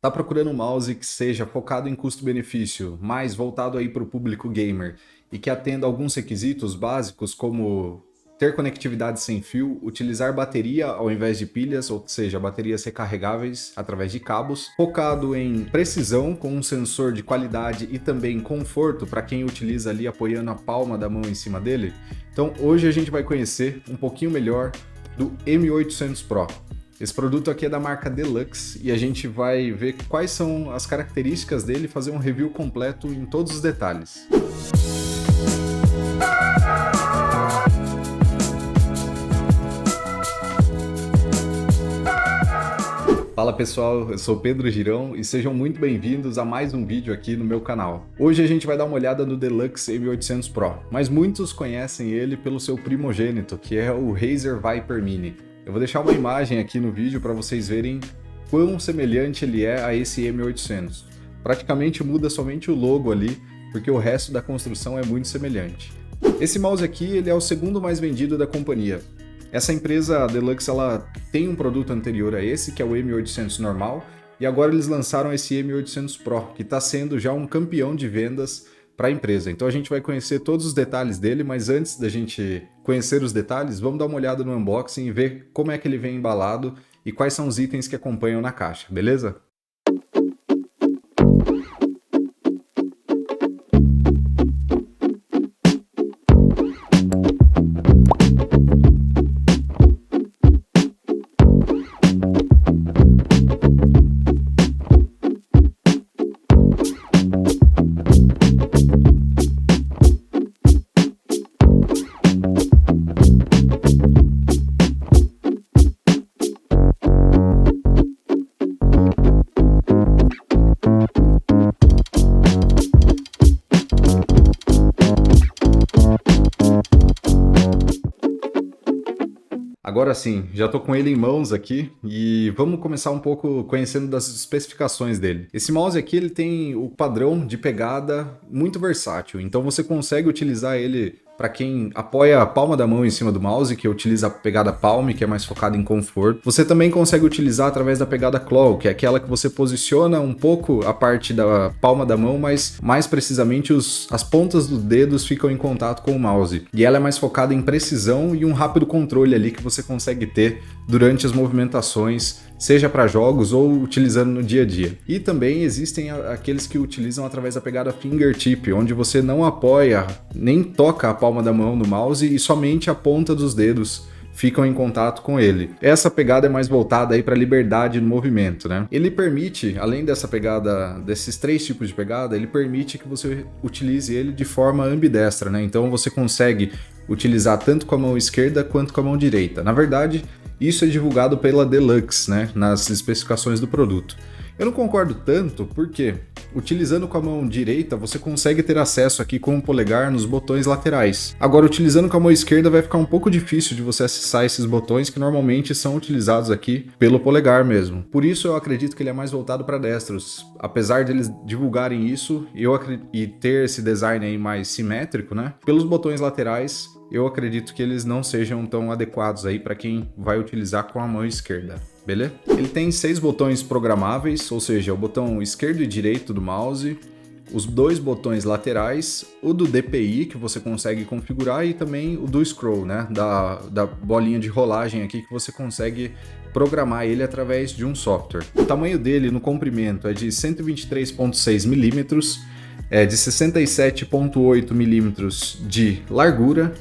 Tá procurando um mouse que seja focado em custo-benefício, mais voltado aí para o público gamer e que atenda alguns requisitos básicos como ter conectividade sem fio, utilizar bateria ao invés de pilhas, ou seja, baterias recarregáveis através de cabos, focado em precisão com um sensor de qualidade e também conforto para quem utiliza ali apoiando a palma da mão em cima dele. Então hoje a gente vai conhecer um pouquinho melhor do M800 Pro. Esse produto aqui é da marca Deluxe e a gente vai ver quais são as características dele e fazer um review completo em todos os detalhes. Fala pessoal, eu sou Pedro Girão e sejam muito bem-vindos a mais um vídeo aqui no meu canal. Hoje a gente vai dar uma olhada no Deluxe M800 Pro, mas muitos conhecem ele pelo seu primogênito, que é o Razer Viper Mini. Eu vou deixar uma imagem aqui no vídeo para vocês verem quão semelhante ele é a esse M800. Praticamente muda somente o logo ali, porque o resto da construção é muito semelhante. Esse mouse aqui ele é o segundo mais vendido da companhia. Essa empresa, a Deluxe, ela tem um produto anterior a esse, que é o M800 normal, e agora eles lançaram esse M800 Pro, que está sendo já um campeão de vendas para a empresa. Então a gente vai conhecer todos os detalhes dele, mas antes da gente conhecer os detalhes, vamos dar uma olhada no unboxing e ver como é que ele vem embalado e quais são os itens que acompanham na caixa, beleza? Agora sim, já estou com ele em mãos aqui e vamos começar um pouco conhecendo das especificações dele. Esse mouse aqui ele tem o padrão de pegada muito versátil, então você consegue utilizar ele para quem apoia a palma da mão em cima do mouse, que utiliza a pegada palm, que é mais focada em conforto. Você também consegue utilizar através da pegada claw, que é aquela que você posiciona um pouco a parte da palma da mão, mas mais precisamente as pontas dos dedos ficam em contato com o mouse. E ela é mais focada em precisão e um rápido controle ali que você consegue ter durante as movimentações, seja para jogos ou utilizando no dia a dia. E também existem aqueles que utilizam através da pegada fingertip, onde você não apoia nem toca a palma da mão no mouse e somente a ponta dos dedos ficam em contato com ele. Essa pegada é mais voltada aí para liberdade no movimento, né? Ele permite, além dessa pegada, desses três tipos de pegada, ele permite que você utilize ele de forma ambidestra, né? Então você consegue utilizar tanto com a mão esquerda quanto com a mão direita. Na verdade, isso é divulgado pela Deluxe, né? Nas especificações do produto. Eu não concordo tanto porque, utilizando com a mão direita, você consegue ter acesso aqui com o polegar nos botões laterais. Agora, utilizando com a mão esquerda vai ficar um pouco difícil de você acessar esses botões que normalmente são utilizados aqui pelo polegar mesmo. Por isso eu acredito que ele é mais voltado para destros. Apesar deles divulgarem isso e ter esse design aí mais simétrico, né? Pelos botões laterais, eu acredito que eles não sejam tão adequados aí para quem vai utilizar com a mão esquerda. Beleza? Ele tem 6 botões programáveis, ou seja, o botão esquerdo e direito do mouse, os 2 botões laterais, o do DPI que você consegue configurar e também o do scroll, né? Da bolinha de rolagem aqui que você consegue programar ele através de um software. O tamanho dele no comprimento é de 123,6 milímetros, é de 67,8 milímetros de largura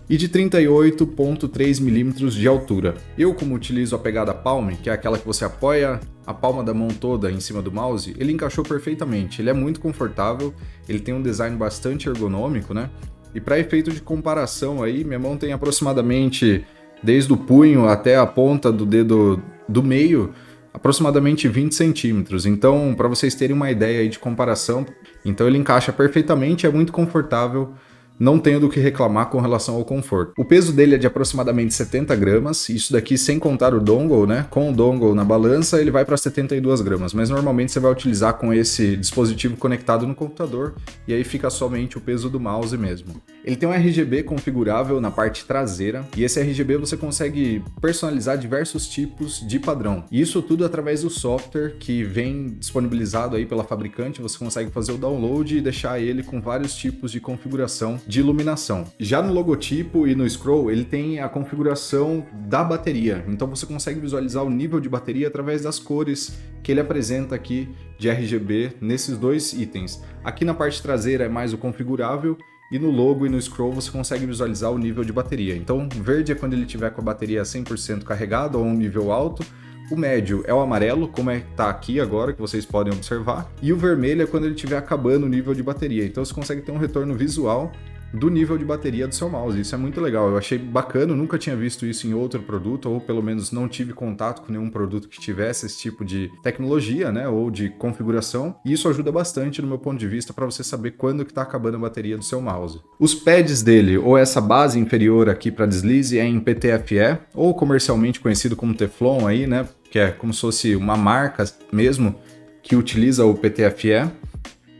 e de 38,3 milímetros de altura. Eu, como utilizo a pegada Palm, que é aquela que você apoia a palma da mão toda em cima do mouse, ele encaixou perfeitamente. Ele é muito confortável, ele tem um design bastante ergonômico, né? E para efeito de comparação aí, minha mão tem aproximadamente, desde o punho até a ponta do dedo do meio, aproximadamente 20 centímetros. Então, para vocês terem uma ideia aí de comparação, então ele encaixa perfeitamente, é muito confortável. não tenho do que reclamar com relação ao conforto. O peso dele é de aproximadamente 70 gramas, isso daqui sem contar o dongle, né? Com o dongle na balança ele vai para 72 gramas, mas normalmente você vai utilizar com esse dispositivo conectado no computador e aí fica somente o peso do mouse mesmo. Ele tem um RGB configurável na parte traseira e esse RGB você consegue personalizar diversos tipos de padrão. E isso tudo através do software que vem disponibilizado aí pela fabricante, você consegue fazer o download e deixar ele com vários tipos de configuração de iluminação. Já no logotipo e no scroll, ele tem a configuração da bateria, então você consegue visualizar o nível de bateria através das cores que ele apresenta aqui de RGB nesses dois itens. Aqui na parte traseira é mais o configurável, e no logo e no scroll você consegue visualizar o nível de bateria. Então, verde é quando ele estiver com a bateria 100% carregada ou um nível alto, o médio é o amarelo, como é que tá aqui agora, que vocês podem observar, e o vermelho é quando ele estiver acabando o nível de bateria. Então você consegue ter um retorno visual do nível de bateria do seu mouse. Isso é muito legal, eu achei bacana, eu nunca tinha visto isso em outro produto, ou pelo menos não tive contato com nenhum produto que tivesse esse tipo de tecnologia, né, ou de configuração, e isso ajuda bastante no meu ponto de vista para você saber quando que está acabando a bateria do seu mouse. Os pads dele, ou essa base inferior aqui para deslize, é em PTFE, ou comercialmente conhecido como Teflon aí, né, que é como se fosse uma marca mesmo que utiliza o PTFE.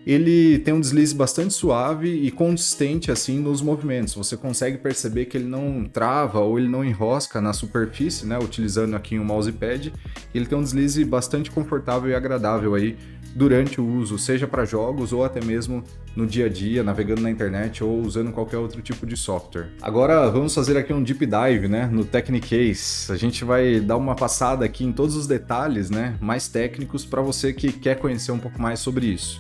Ele tem um deslize bastante suave e consistente assim nos movimentos. Você consegue perceber que ele não trava ou ele não enrosca na superfície, né? Utilizando aqui um mousepad. Ele tem um deslize bastante confortável e agradável aí durante o uso, seja para jogos ou até mesmo no dia a dia, navegando na internet ou usando qualquer outro tipo de software. Agora vamos fazer aqui um deep dive, né, no Technicase. A gente vai dar uma passada aqui em todos os detalhes, né, mais técnicos para você que quer conhecer um pouco mais sobre isso.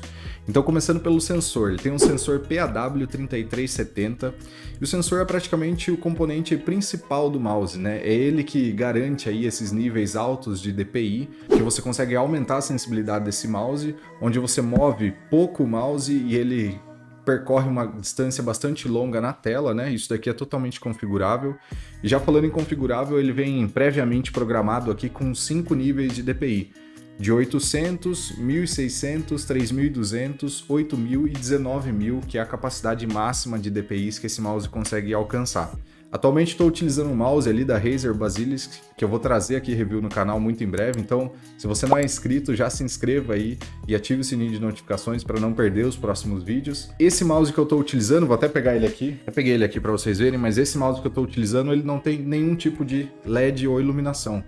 Então, começando pelo sensor, ele tem um sensor PAW3370 e o sensor é praticamente o componente principal do mouse, né? É ele que garante aí esses níveis altos de DPI, que você consegue aumentar a sensibilidade desse mouse, onde você move pouco o mouse e ele percorre uma distância bastante longa na tela, né? Isso daqui é totalmente configurável. E já falando em configurável, ele vem previamente programado aqui com 5 níveis de DPI. De 800, 1600, 3200, 8000 e 19000, que é a capacidade máxima de DPIs que esse mouse consegue alcançar. Atualmente estou utilizando um mouse ali da Razer Basilisk, que eu vou trazer aqui review no canal muito em breve, então se você não é inscrito, já se inscreva aí e ative o sininho de notificações para não perder os próximos vídeos. Esse mouse que eu estou utilizando, vou até pegar ele aqui, eu peguei ele aqui para vocês verem, mas esse mouse que eu estou utilizando, ele não tem nenhum tipo de LED ou iluminação.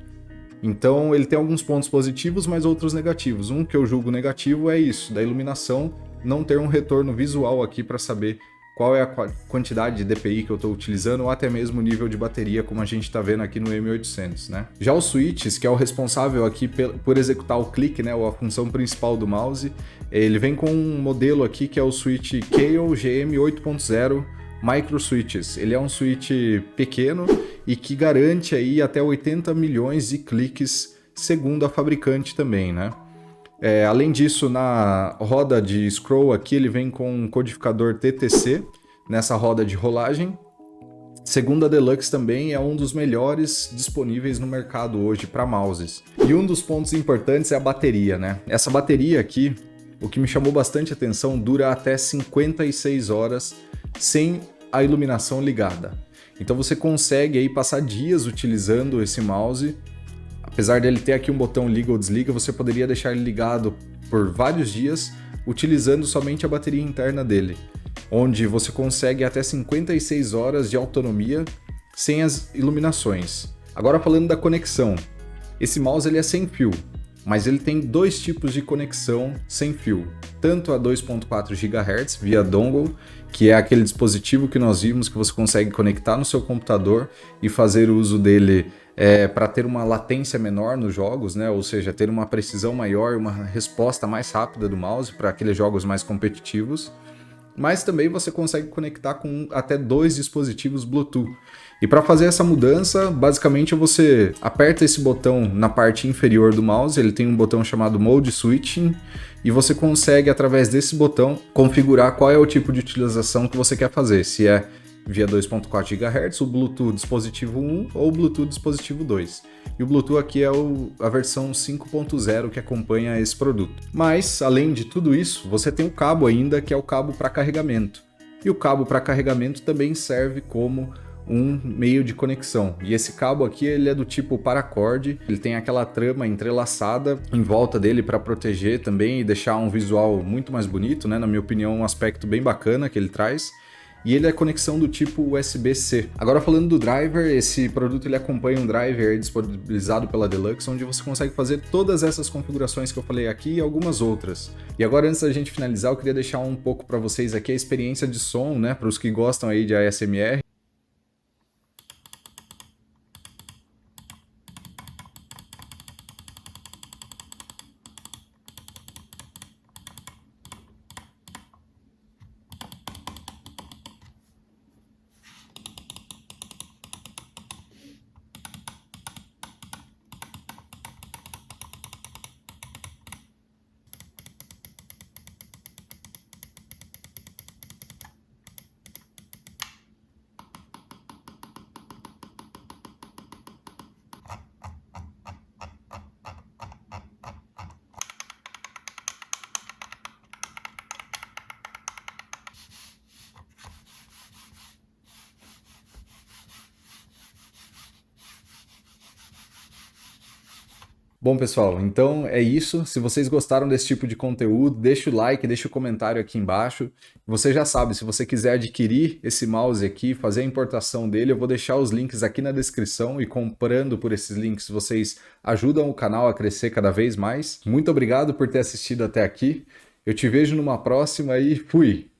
Então ele tem alguns pontos positivos, mas outros negativos. Um que eu julgo negativo é isso, da iluminação não ter um retorno visual aqui para saber qual é a quantidade de DPI que eu estou utilizando ou até mesmo o nível de bateria, como a gente está vendo aqui no M800, né? Já os switches, que é o responsável aqui por executar o clique, né, ou a função principal do mouse, ele vem com um modelo aqui que é o switch Kailh GM 8.0 Micro Switches. Ele é um switch pequeno e que garante aí até 80 milhões de cliques, segundo a fabricante também, né? Além disso, na roda de scroll aqui, ele vem com um codificador TTC nessa roda de rolagem. Segundo a Deluxe também, é um dos melhores disponíveis no mercado hoje para mouses. E um dos pontos importantes é a bateria, né? Essa bateria aqui, o que me chamou bastante atenção, dura até 56 horas sem a iluminação ligada. Então você consegue aí passar dias utilizando esse mouse. Apesar dele ter aqui um botão liga ou desliga, você poderia deixar ele ligado por vários dias utilizando somente a bateria interna dele, onde você consegue até 56 horas de autonomia sem as iluminações. Agora falando da conexão, esse mouse ele é sem fio, mas ele tem dois tipos de conexão sem fio, tanto a 2.4 GHz via dongle, que é aquele dispositivo que nós vimos que você consegue conectar no seu computador e fazer uso dele para ter uma latência menor nos jogos, né? Ou seja, ter uma precisão maior, uma resposta mais rápida do mouse para aqueles jogos mais competitivos. Mas também você consegue conectar com até 2 dispositivos Bluetooth. E para fazer essa mudança, basicamente você aperta esse botão na parte inferior do mouse, ele tem um botão chamado Mode Switching, e você consegue, através desse botão, configurar qual é o tipo de utilização que você quer fazer, se é via 2.4 GHz, o Bluetooth dispositivo 1 ou o Bluetooth dispositivo 2. E o Bluetooth aqui é a versão 5.0 que acompanha esse produto. Mas, além de tudo isso, você tem o cabo ainda, que é o cabo para carregamento. E o cabo para carregamento também serve como um meio de conexão. E esse cabo aqui ele é do tipo paracord, ele tem aquela trama entrelaçada em volta dele para proteger também e deixar um visual muito mais bonito, né? Na minha opinião, um aspecto bem bacana que ele traz. E ele é conexão do tipo USB-C. Agora falando do driver, esse produto ele acompanha um driver disponibilizado pela Deluxe, onde você consegue fazer todas essas configurações que eu falei aqui e algumas outras. E agora antes da gente finalizar, eu queria deixar um pouco para vocês aqui a experiência de som, né, para os que gostam aí de ASMR. Bom, pessoal, então é isso. Se vocês gostaram desse tipo de conteúdo, deixa o like, deixa o comentário aqui embaixo. Você já sabe, se você quiser adquirir esse mouse aqui, fazer a importação dele, eu vou deixar os links aqui na descrição e comprando por esses links, vocês ajudam o canal a crescer cada vez mais. Muito obrigado por ter assistido até aqui. Eu te vejo numa próxima e fui!